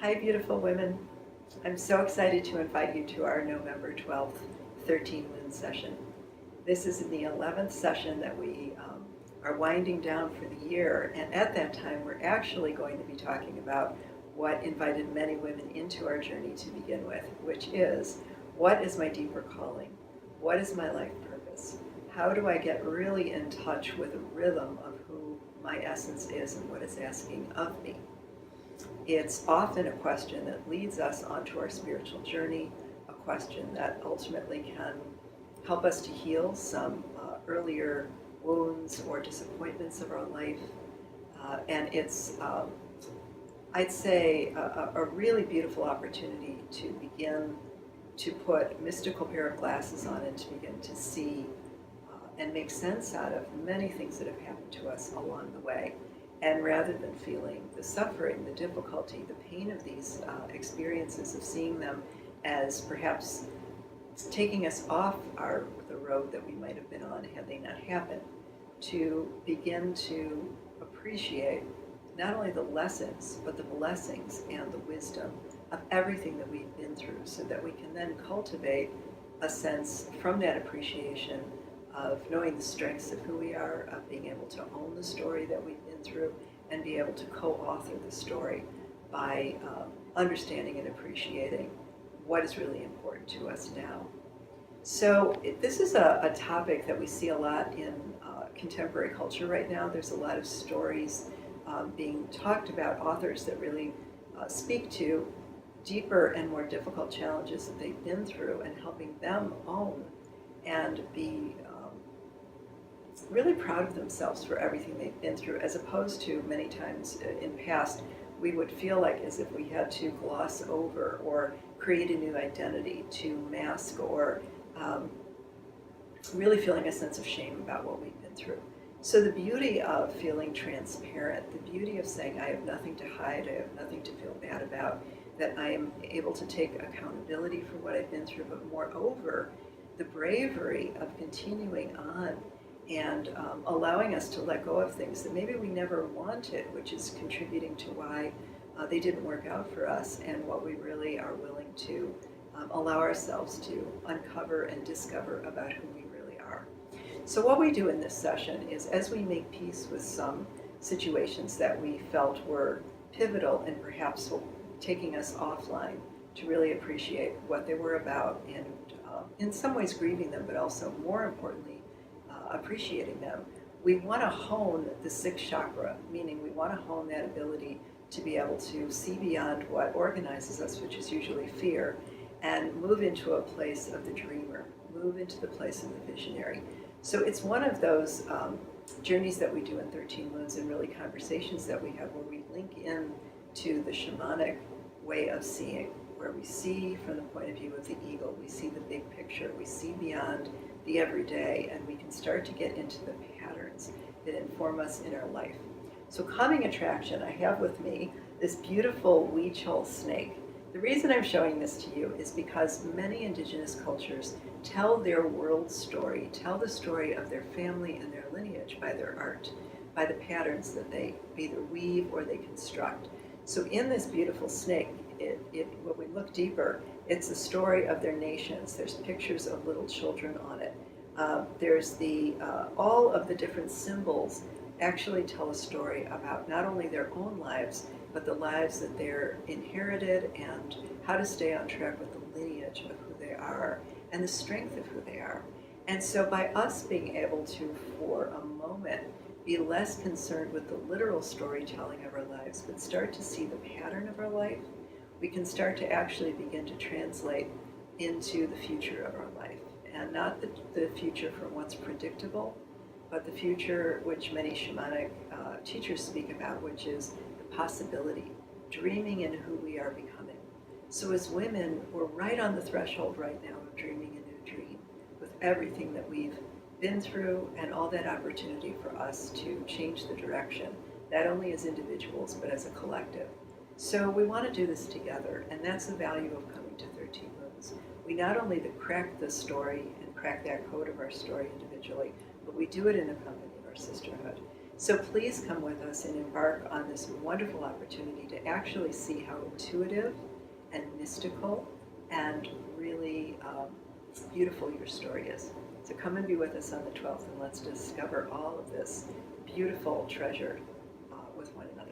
Hi, beautiful women. I'm so excited to invite you to our November 12th 13 Moon session. This is the 11th session that we are winding down for the year, and at that time, we're actually going to be talking about what invited many women into our journey to begin with, which is, what is my deeper calling? What is my life purpose? How do I get really in touch with the rhythm of who my essence is and what it's asking of me? It's often a question that leads us onto our spiritual journey, a question that ultimately can help us to heal some earlier wounds or disappointments of our life. And it's, I'd say, a really beautiful opportunity to begin to put mystical pair of glasses on and to begin to see and make sense out of many things that have happened to us along the way. And rather than feeling the suffering, the difficulty, the pain of these experiences, of seeing them as perhaps taking us off the road that we might have been on had they not happened, to begin to appreciate not only the lessons, but the blessings and the wisdom of everything that we've been through, so that we can then cultivate a sense from that appreciation of knowing the strengths of who we are, of being able to own the story that we've been through, and be able to co-author the story by understanding and appreciating what is really important to us now. So this is a topic that we see a lot in contemporary culture right now. There's a lot of stories being talked about, authors that really speak to deeper and more difficult challenges that they've been through, and helping them own and be really proud of themselves for everything they've been through, as opposed to many times in past, we would feel like as if we had to gloss over or create a new identity to mask or really feeling a sense of shame about what we've been through. So the beauty of feeling transparent, the beauty of saying I have nothing to hide, I have nothing to feel bad about, that I am able to take accountability for what I've been through, but moreover, the bravery of continuing on and allowing us to let go of things that maybe we never wanted, which is contributing to why they didn't work out for us, and what we really are willing to allow ourselves to uncover and discover about who we really are. So what we do in this session is, as we make peace with some situations that we felt were pivotal and perhaps taking us offline, to really appreciate what they were about, and in some ways grieving them, but also more importantly, appreciating them. We want to hone the sixth chakra, meaning we want to hone that ability to be able to see beyond what organizes us, which is usually fear, and move into a place of the dreamer, move into the place of the visionary. So it's one of those journeys that we do in 13 Moons, and really conversations that we have where we link in to the shamanic way of seeing, where we see from the point of view of the eagle, we see the big picture, we see beyond the everyday, and we can start to get into the patterns that inform us in our life. So calming attraction, I have with me this beautiful Lipshutz snake. The reason I'm showing this to you is because many indigenous cultures tell their world story, tell the story of their family and their lineage by their art, by the patterns that they either weave or they construct. So in this beautiful snake, when we look deeper, it's the story of their nations. There's pictures of little children on it. There's all of the different symbols actually tell a story about not only their own lives, but the lives that they're inherited, and how to stay on track with the lineage of who they are and the strength of who they are. And so by us being able to, for a moment, be less concerned with the literal storytelling of our lives, but start to see the pattern of our life, we can start to actually begin to translate into the future of our life. And not the future from what's predictable, but the future which many shamanic teachers speak about, which is the possibility, dreaming in who we are becoming. So as women, we're right on the threshold right now of dreaming a new dream, with everything that we've been through and all that opportunity for us to change the direction, not only as individuals, but as a collective. So we want to do this together, and that's the value of coming to 13 Moons. We not only crack the story and crack that code of our story individually, but we do it in the company of our sisterhood. So please come with us and embark on this wonderful opportunity to actually see how intuitive and mystical and really beautiful your story is. So come and be with us on the 12th, and let's discover all of this beautiful treasure with one another.